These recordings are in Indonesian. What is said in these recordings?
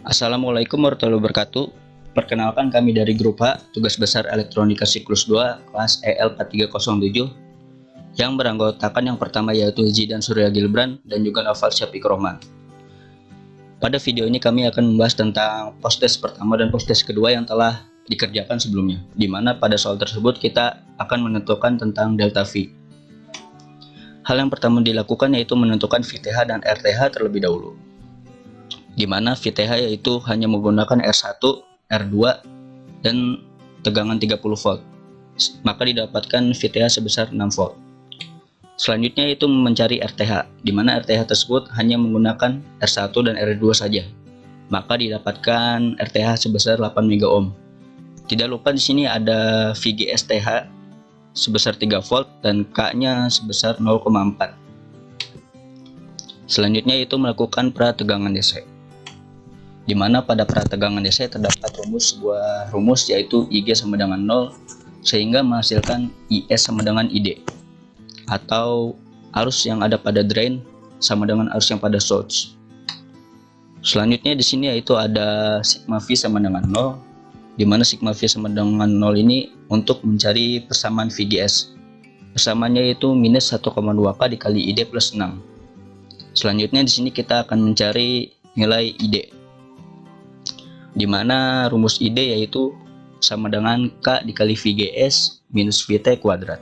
Assalamualaikum warahmatullahi wabarakatuh. Perkenalkan, kami dari grup H, tugas besar elektronika siklus 2, kelas EL4307, yang beranggotakan yang pertama yaitu Zidan Surya Gilbran dan juga Noval Syafiq Rohman. Pada video ini kami akan membahas tentang post-test pertama dan post-test kedua yang telah dikerjakan sebelumnya, di mana pada soal tersebut kita akan menentukan tentang delta V. Hal yang pertama dilakukan yaitu menentukan VTH dan RTH terlebih dahulu, di mana VTH yaitu hanya menggunakan R1, R2, dan tegangan 30 volt, maka didapatkan VTH sebesar 6 volt. Selanjutnya itu mencari RTH, di mana RTH tersebut hanya menggunakan R1 dan R2 saja, maka didapatkan RTH sebesar 8 mega ohm. Tidak lupa di sini ada VGS TH sebesar 3 volt dan K-nya sebesar 0,4. Selanjutnya itu melakukan prategangan DC, di mana pada prategangan DC terdapat sebuah rumus yaitu IG sama dengan 0, sehingga menghasilkan IS sama dengan ID, atau arus yang ada pada drain sama dengan arus yang pada source. Selanjutnya di sini yaitu ada sigma V sama dengan 0, di mana sigma V sama dengan 0 ini untuk mencari persamaan VGS. Persamaannya yaitu minus 1,2K dikali ID plus 6. Selanjutnya di sini kita akan mencari nilai ID, di mana rumus ID yaitu sama dengan K dikali VGS minus VT kuadrat.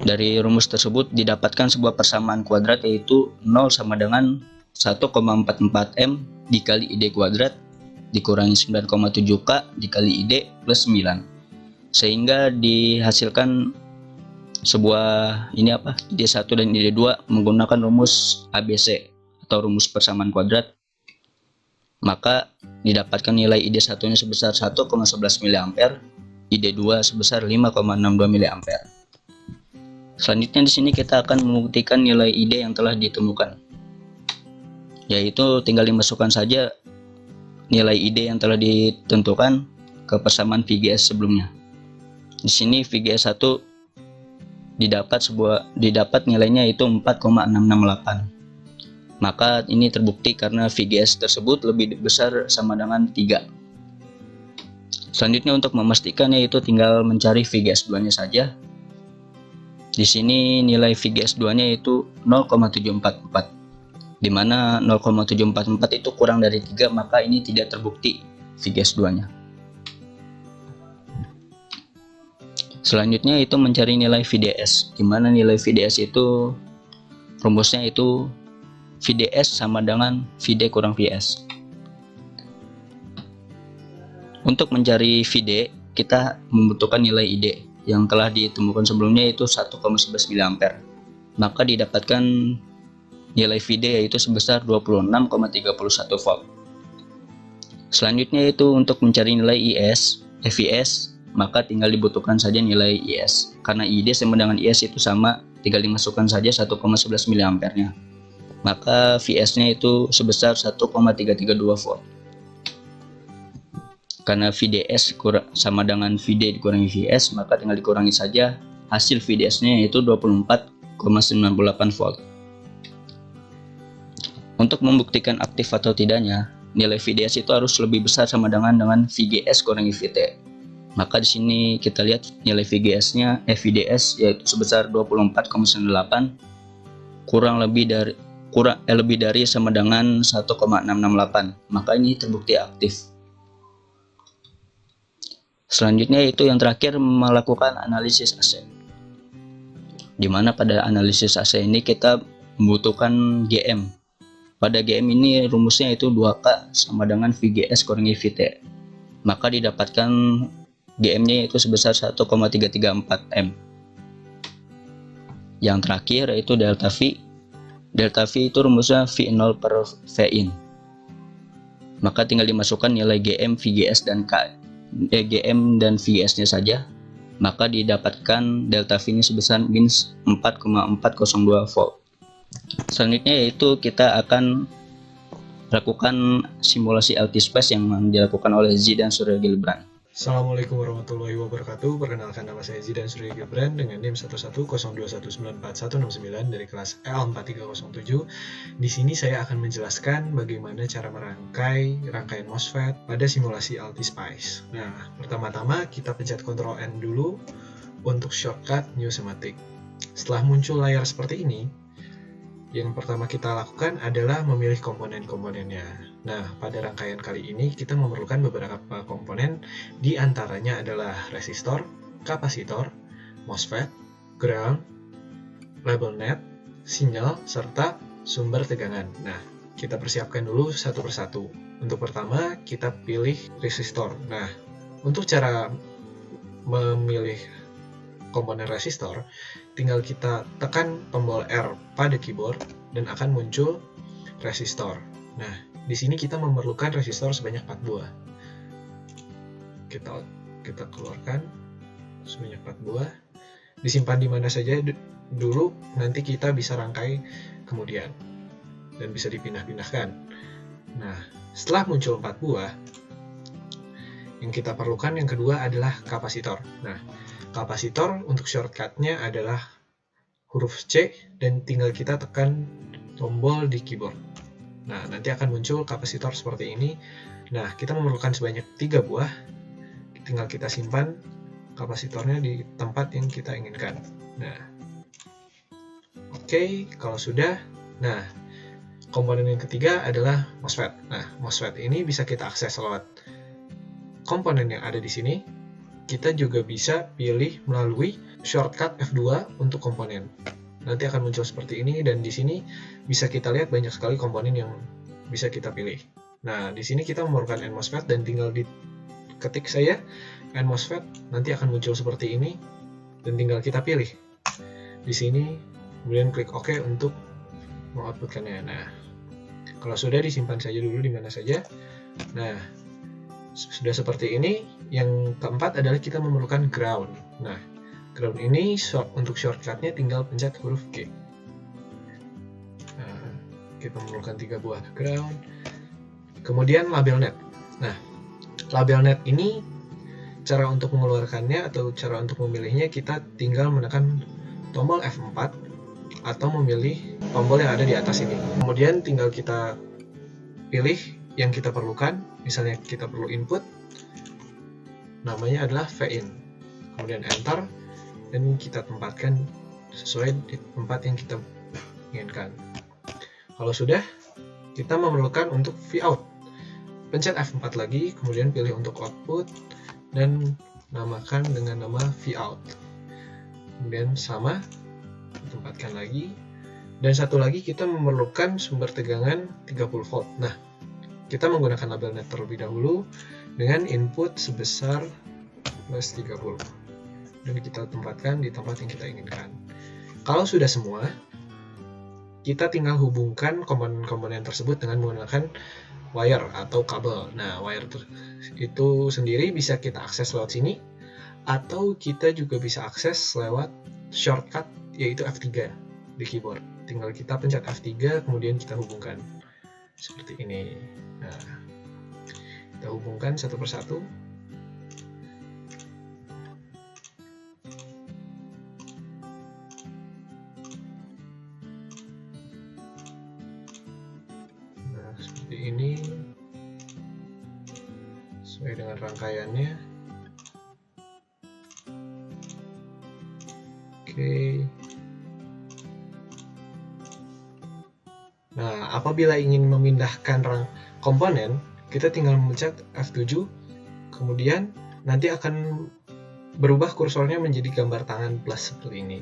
Dari rumus tersebut didapatkan sebuah persamaan kuadrat yaitu 0 sama dengan 1,44 M dikali ID kuadrat dikurangi 9,7K dikali ID plus 9, sehingga dihasilkan sebuah ID1 dan ID2 menggunakan rumus ABC atau rumus persamaan kuadrat, maka didapatkan nilai ID1 nya sebesar 1,11 mA, ID2 sebesar 5,62 mA. Selanjutnya di sini kita akan membuktikan nilai ID yang telah ditemukan, yaitu tinggal dimasukkan saja nilai ID yang telah ditentukan ke persamaan VGS sebelumnya. Di sini VGS 1 didapat nilainya itu 4,668. Maka ini terbukti karena VGS tersebut lebih besar sama dengan 3. Selanjutnya untuk memastikan yaitu tinggal mencari VGS 2 nya saja. Di sini nilai VGS 2 nya itu 0,744, di mana 0,744 itu kurang dari 3, maka ini tidak terbukti VGS 2 nya. Selanjutnya itu mencari nilai VDS, di mana nilai VDS itu rumusnya itu VDS sama dengan VD kurang VS. Untuk mencari VD, kita membutuhkan nilai ID yang telah ditemukan sebelumnya yaitu 1,11 mA. Maka didapatkan nilai VD yaitu sebesar 26,31 volt. Selanjutnya itu untuk mencari nilai VS, maka tinggal dibutuhkan saja nilai IS. Karena ID sama dengan IS itu sama, tinggal dimasukkan saja 1,11 mA nya. Maka VS-nya itu sebesar 1,332 volt. Karena VDS sama dengan VD dikurangi VS, maka tinggal dikurangi saja, hasil VDS-nya yaitu 24,98 volt. Untuk membuktikan aktif atau tidaknya, nilai VDS itu harus lebih besar sama dengan VGS kurangi VT. Maka di sini kita lihat nilai VGS-nya VDS yaitu sebesar 24,98 kurang lebih dari sama dengan 1,668, maka ini terbukti aktif. Selanjutnya itu yang terakhir melakukan analisis AC, di mana pada analisis AC ini kita membutuhkan GM. Pada GM ini rumusnya itu 2K sama dengan VGS kurangi VT, maka didapatkan GM-nya itu sebesar 1,334 M. Yang terakhir yaitu delta V. Delta V itu rumusnya V0 per Vin, maka tinggal dimasukkan nilai GM, VGS, dan GM dan VGS nya saja, maka didapatkan delta V ini sebesar minus 4,402 volt. Selanjutnya yaitu kita akan lakukan simulasi LT space yang dilakukan oleh Zidan Surya Gilbran. Assalamualaikum warahmatullahi wabarakatuh. Perkenalkan, nama saya Zidan Surya Gibran dengan NIM 11021944169 dari kelas L4307. Di sini saya akan menjelaskan bagaimana cara merangkai rangkaian MOSFET pada simulasi AltiSpice. Nah, pertama-tama kita pencet Ctrl N dulu untuk shortcut New Schematic. Setelah muncul layar seperti ini, yang pertama kita lakukan adalah memilih komponen-komponennya. Nah, pada rangkaian kali ini kita memerlukan beberapa komponen, di antaranya adalah resistor, kapasitor, MOSFET, ground, label net, sinyal, serta sumber tegangan. Nah, kita persiapkan dulu satu persatu. Untuk pertama, kita pilih resistor. Nah, untuk cara memilih komponen resistor, tinggal kita tekan tombol R pada keyboard dan akan muncul resistor. Nah, di sini kita memerlukan resistor sebanyak 4 buah. Kita keluarkan sebanyak 4 buah. Disimpan di mana saja dulu, nanti kita bisa rangkai kemudian dan bisa dipindah-pindahkan. Nah, setelah muncul 4 buah, yang kita perlukan yang kedua adalah kapasitor. Nah, kapasitor untuk shortcutnya adalah huruf C dan tinggal kita tekan tombol di keyboard. Nah, nanti akan muncul kapasitor seperti ini. Nah, kita memerlukan sebanyak 3 buah. Tinggal kita simpan kapasitornya di tempat yang kita inginkan. Nah, oke, kalau sudah. Nah, komponen yang ketiga adalah MOSFET. Nah, MOSFET ini bisa kita akses lewat komponen yang ada di sini. Kita juga bisa pilih melalui shortcut F2 untuk komponen. Nanti akan muncul seperti ini, dan di sini bisa kita lihat banyak sekali komponen yang bisa kita pilih. Nah, di sini kita memerlukan NMOSFET dan tinggal diketik saja NMOSFET, nanti akan muncul seperti ini dan tinggal kita pilih. Di sini kemudian klik OK untuk mengoutputkannya. Nah, kalau sudah, disimpan saja dulu di mana saja. Nah, sudah seperti ini. Yang keempat adalah kita memerlukan ground. Nah, ground ini untuk shortcutnya tinggal pencet huruf G. Nah, kita memerlukan 3 buah ground. Kemudian label net. Nah, label net ini cara untuk mengeluarkannya atau cara untuk memilihnya, kita tinggal menekan tombol F4 atau memilih tombol yang ada di atas ini. Kemudian tinggal kita pilih yang kita perlukan. Misalnya kita perlu input, namanya adalah VIN. Kemudian enter, dan kita tempatkan sesuai di tempat yang kita inginkan. Kalau sudah, kita memerlukan untuk Vout. Pencet F4 lagi, kemudian pilih untuk output dan namakan dengan nama Vout. Kemudian sama, tempatkan lagi. Dan satu lagi, kita memerlukan sumber tegangan 30 volt. Nah, kita menggunakan label net terlebih dahulu dengan input sebesar plus 30. Dan kita tempatkan di tempat yang kita inginkan. Kalau sudah semua, kita tinggal hubungkan komponen-komponen tersebut dengan menggunakan wire atau kabel. Nah, wire itu sendiri bisa kita akses lewat sini, atau kita juga bisa akses lewat shortcut, yaitu F3 di keyboard. Tinggal kita pencet F3, kemudian kita hubungkan seperti ini. Nah, kita hubungkan satu persatu. Nah, seperti ini sesuai dengan rangkaiannya. Oke. Nah, apabila ingin memindahkan komponen, kita tinggal mencet F7, kemudian nanti akan berubah kursornya menjadi gambar tangan plus seperti ini.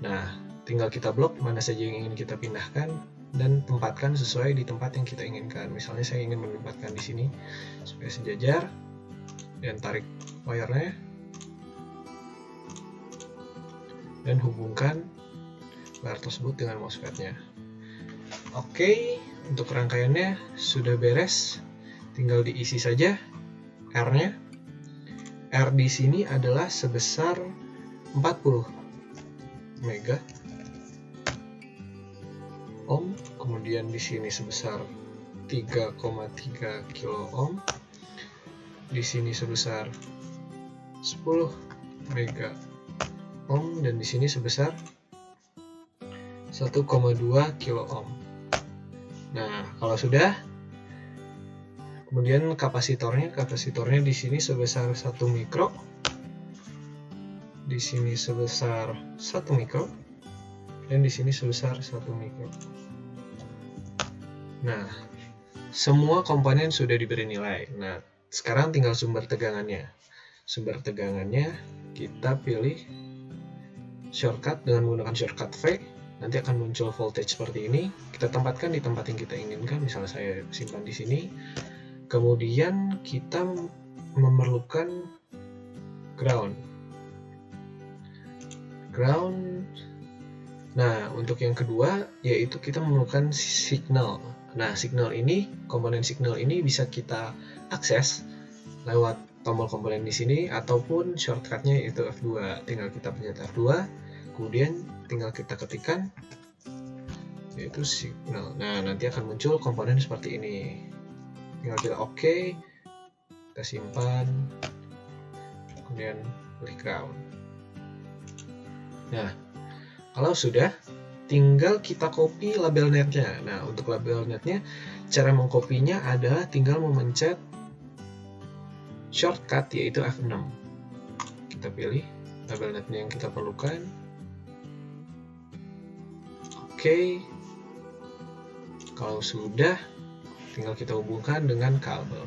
Nah, tinggal kita blok mana saja yang ingin kita pindahkan dan tempatkan sesuai di tempat yang kita inginkan. Misalnya saya ingin menempatkan di sini supaya sejajar, dan tarik wire-nya dan hubungkan wire tersebut dengan MOSFET-nya. Oke, untuk rangkaiannya sudah beres, tinggal diisi saja R-nya. R di sini adalah sebesar 40 mega ohm, kemudian di sini sebesar 3,3 kilo ohm, di sini sebesar 10 mega ohm dan di sini sebesar 1,2 kilo ohm. Nah, kalau sudah, kemudian kapasitornya di sini sebesar 1 mikro, di sini sebesar 1 mikro, dan di sini sebesar 1 mikro. Nah, semua komponen sudah diberi nilai. Nah, sekarang tinggal sumber tegangannya. Sumber tegangannya kita pilih shortcut dengan menggunakan shortcut V. Nanti akan muncul voltage seperti ini. Kita tempatkan di tempat yang kita inginkan. Misalnya saya simpan di sini. Kemudian kita memerlukan ground. Nah, untuk yang kedua yaitu kita memerlukan signal. Nah, signal ini, komponen signal ini bisa kita akses lewat tombol komponen di sini ataupun shortcutnya yaitu F2. Tinggal kita pencet F2, kemudian tinggal kita ketikkan yaitu signal. Nah, nanti akan muncul komponen seperti ini. Tinggal kita OK, kita simpan, kemudian pilih ground. Nah, kalau sudah, tinggal kita copy label netnya. Nah, untuk label netnya, cara mengkopinya adalah tinggal memencet shortcut yaitu F6. Kita pilih label netnya yang kita perlukan. Oke. Kalau sudah, tinggal kita hubungkan dengan kabel.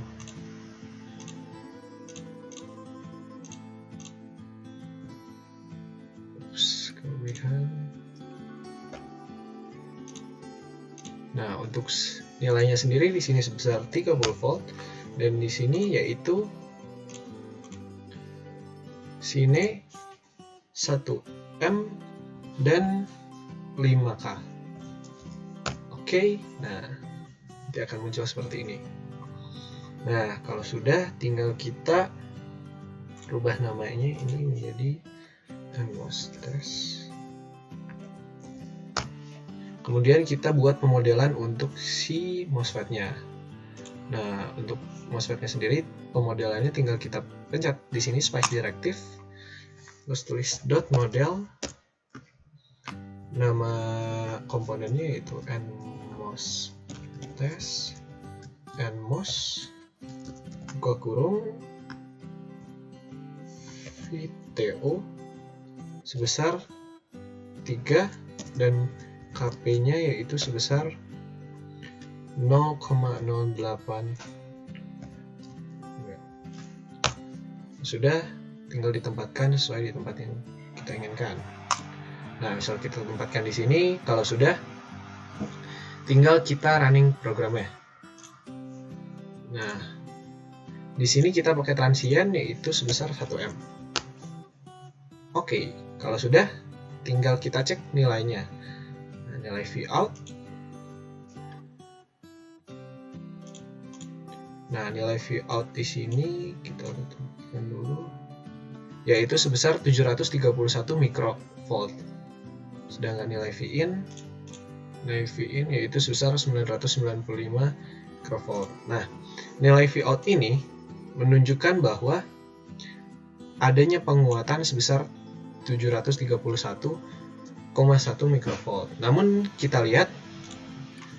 Nah, untuk nilainya sendiri di sini sebesar 30 volt dan di sini yaitu sine 1M dan 5K. Oke, nah nanti akan muncul seperti ini. Nah, kalau sudah tinggal kita rubah namanya ini menjadi NMOS test. Kemudian kita buat pemodelan untuk si MOSFET-nya. Nah, untuk MOSFET-nya sendiri, pemodelannya tinggal kita pencet di sini Spice Directive, terus tulis .model, nama komponennya yaitu NMOS test, NMOS, buka kurung, VTO sebesar 3 dan KP-nya yaitu sebesar 0,08. Sudah, tinggal ditempatkan sesuai di tempat yang kita inginkan. Nah, misal kita tempatkan di sini, kalau sudah, tinggal kita running programnya. Nah, di sini kita pakai transient yaitu sebesar 1M. Oke, kalau sudah, tinggal kita cek nilainya. Nilai Vout. Nah, nilai Vout di sini kita tentukan dulu, yaitu sebesar 731 mikrovolt. Sedangkan nilai Vin yaitu sebesar 995 mikrovolt. Nah, nilai Vout ini menunjukkan bahwa adanya penguatan sebesar 731,1 mikrovolt. Namun kita lihat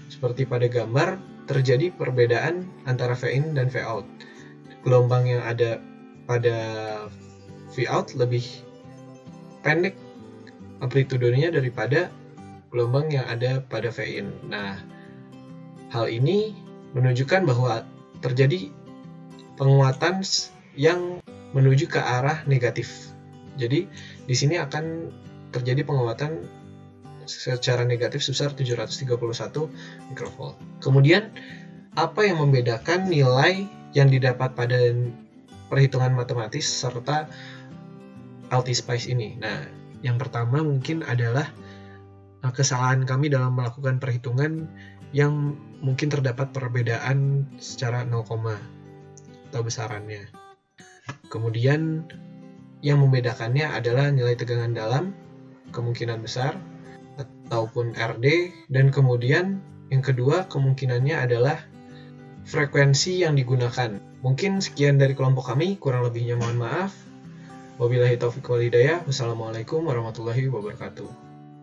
seperti pada gambar terjadi perbedaan antara Vin dan Vout. Gelombang yang ada pada Vout lebih pendek amplitudenya daripada gelombang yang ada pada Vin. Nah, hal ini menunjukkan bahwa terjadi penguatan yang menuju ke arah negatif. Jadi di sini akan terjadi penguatan secara negatif sebesar 731 mikrovolt. Kemudian, apa yang membedakan nilai yang didapat pada perhitungan matematis serta LT-Spice ini? Nah, yang pertama mungkin adalah kesalahan kami dalam melakukan perhitungan yang mungkin terdapat perbedaan secara 0, atau besarannya. Kemudian, yang membedakannya adalah nilai tegangan dalam, kemungkinan besar, ataupun RD, dan kemudian yang kedua kemungkinannya adalah frekuensi yang digunakan. Mungkin sekian dari kelompok kami, kurang lebihnya mohon maaf. Wabillahi taufiq wal hidayah. Wassalamualaikum warahmatullahi wabarakatuh.